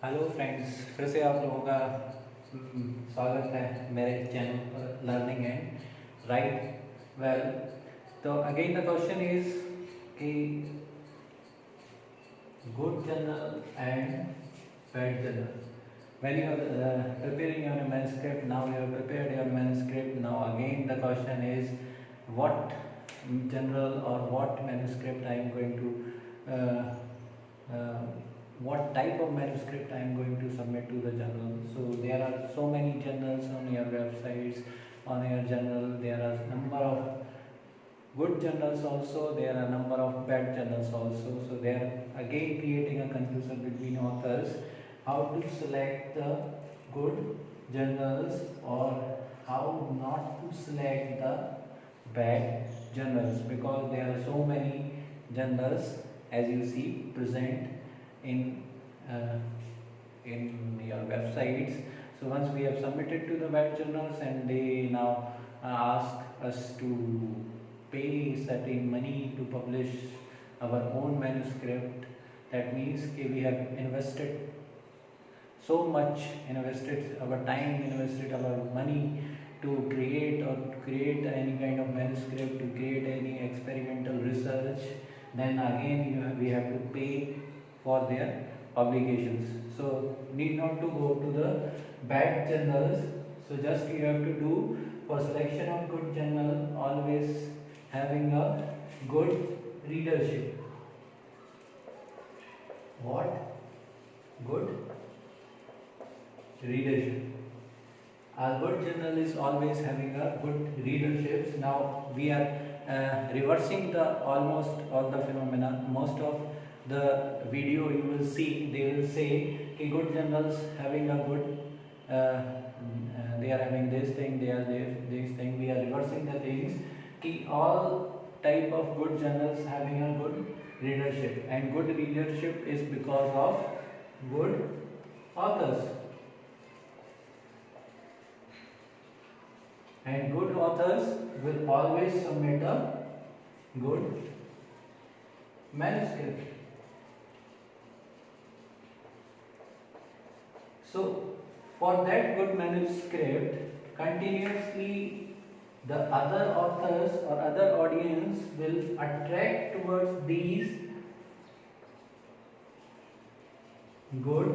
Hello friends, फिर से आप लोगों का स्वागत है मेरे चैनल पर लर्निंग एंड राइट वेल। तो अगेन द क्वेश्चन इज कि good journal and bad journal. When you are preparing your manuscript, now you have prepared your manuscript. Now again the question is, what journal or what manuscript I am going to uh, what type of manuscript I am going to submit to the journal. So there are so many journals on your websites, on your journal. There are number of good journals also, there are number of bad journals also. So they are again creating a confusion between authors how to select the good journals or how not to select the bad journals, because there are so many journals as you see present in uh, in your websites. So once we have submitted to the web journals and they now ask us to pay certain money to publish our own manuscript, that means that we have invested so much, invested our time, invested our money to create any kind of manuscript, to create any experimental research. Then again we have to pay for their publications. So need not to go to the bad journals. So just you have to do for selection of good journal, always having a good readership. What? Good readership. A good journal is always having a good readership. Now we are reversing the almost all the phenomena. Most of the video you will see, they will say कि good journals having a good they are having this thing, they are this thing. We are reversing the things कि all type of good journals having a good readership, and good readership is because of good authors. And good authors will always submit a good manuscript. So for that good manuscript, continuously the other authors or other audience will attract towards these good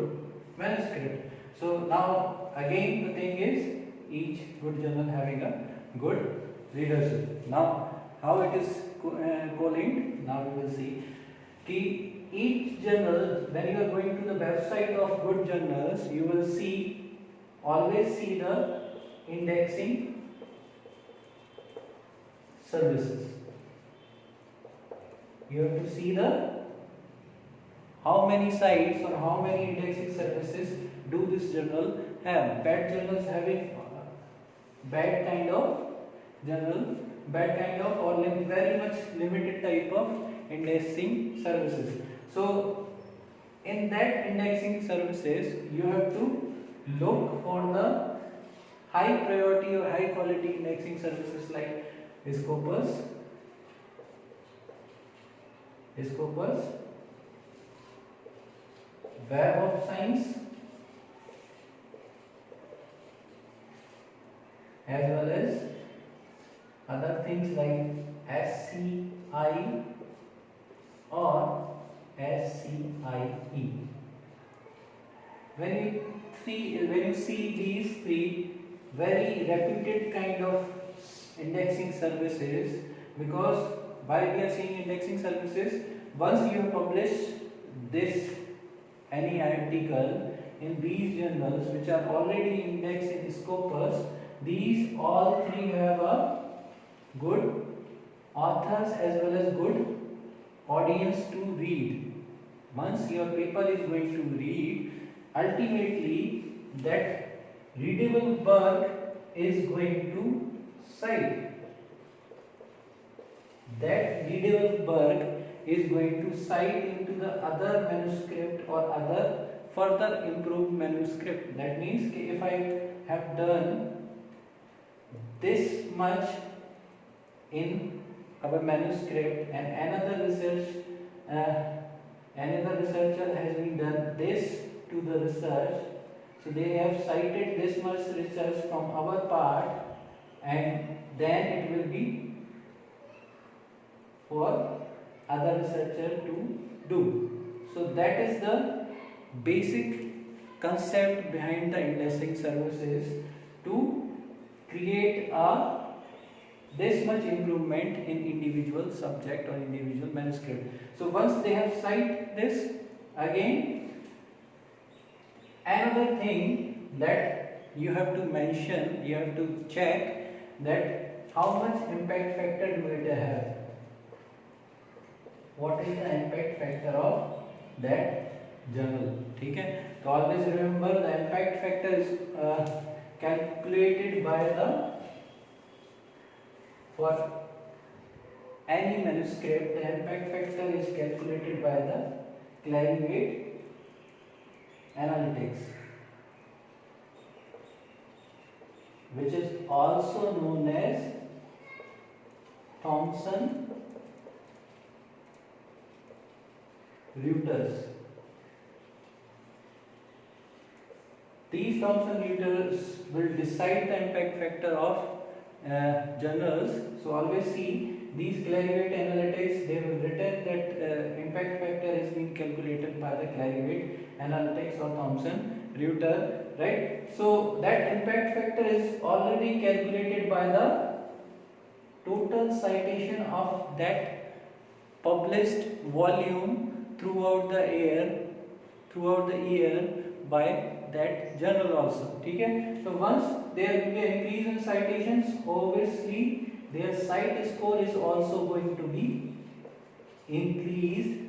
manuscript. So now again the thing is, each good journal having a good readership. Now how it is co-linked, now we will see कि each journal, when you are going to the website of good journals, you will see, always see the indexing services. You have to see the how many sites or how many indexing services do this journal have. Bad journals having bad kind of journal, bad kind of or very much limited type of indexing services. So in that indexing services you have to look for the high priority or high quality indexing services like Scopus, Web of Science, as well as other things like SCI or SCIE. When you see these three very reputed kind of indexing services, because why we are seeing indexing services, once you have published this any article in these journals which are already indexed in Scopus, these all three have a good authors as well as good audience to read. Once your paper is going to read, ultimately that readable work is going to cite. That readable work is going to cite into the other manuscript or other further improved manuscript. That means if I have done this much in our manuscript and another researcher has been done this to the research. So they have cited this much research from our part, and then it will be for other researcher to do. So that is the basic concept behind the indexing services, to create a this much improvement in individual subject or individual manuscript. So once they have cite this, again another thing that you have to mention, you have to check that how much impact factor do it have. What is the impact factor of that journal? ठीक है, तो always remember the impact factor is calculated by the, for any manuscript, the impact factor is calculated by the climate analytics, which is also known as Thomson Reuters. These Thomson Reuters will decide the impact factor of journals. So always see these Clarivate analytics, they have written that impact factor is being calculated by the Clarivate analytics or Thomson Reuters, right? So that impact factor is already calculated by the total citation of that published volume throughout the year by that journal also. Okay? So once there will be an increase in citations, obviously their cite score is also going to be increased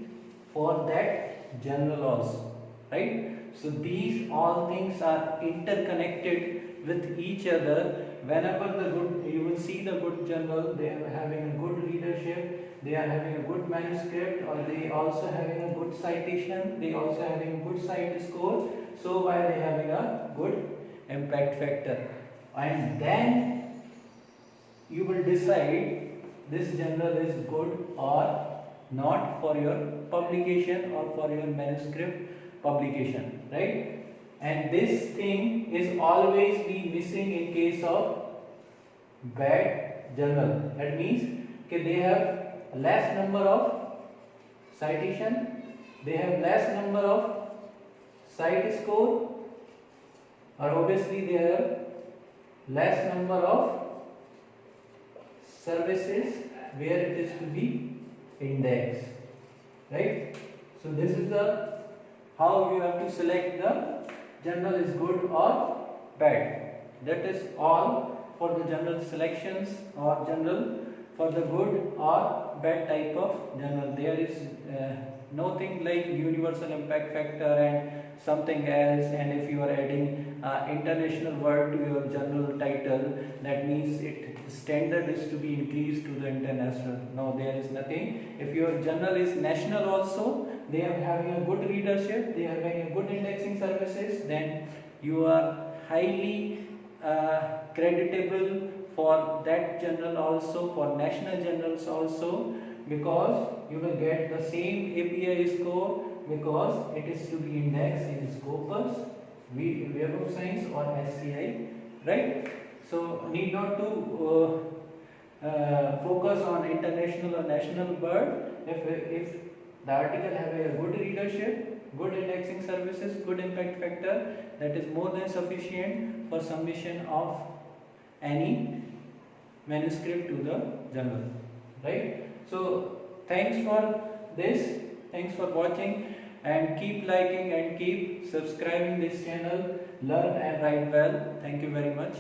for that journal also, right? So these all things are interconnected with each other. Whenever the good, you will see the good journal, they are having a good readership, they are having a good manuscript, or they also having a good citation, they also having a good cite score. So why they having a good impact factor, and then you will decide this journal is good or not for your publication or for your manuscript publication, right? And this thing is always be missing in case of bad journal. That means okay, they have less number of citation, they have less number of cite score, or obviously they have less number of services where it is to be indexed, right? So this is the how you have to select the journal is good or bad. That is all for the journal selections or journal for the good or bad type of journal. There is nothing like universal impact factor and something else, and if you are adding international word to your journal title, that means it standard is to be increased to the international. No, there is nothing. If your journal is national also, they are having a good readership, they are having a good indexing services, then you are highly creditable for that journal also, for national journals also, because you will get the same API score, because it is to be indexed in Scopus, Web of Science or SCI, right? So need not to focus on international or national word. If the article have a good readership, good indexing services, good impact factor, that is more than sufficient for submission of any manuscript to the journal, right? So thanks for this, thanks for watching, and keep liking and keep subscribing this channel, Learn and Write Well. Thank you very much.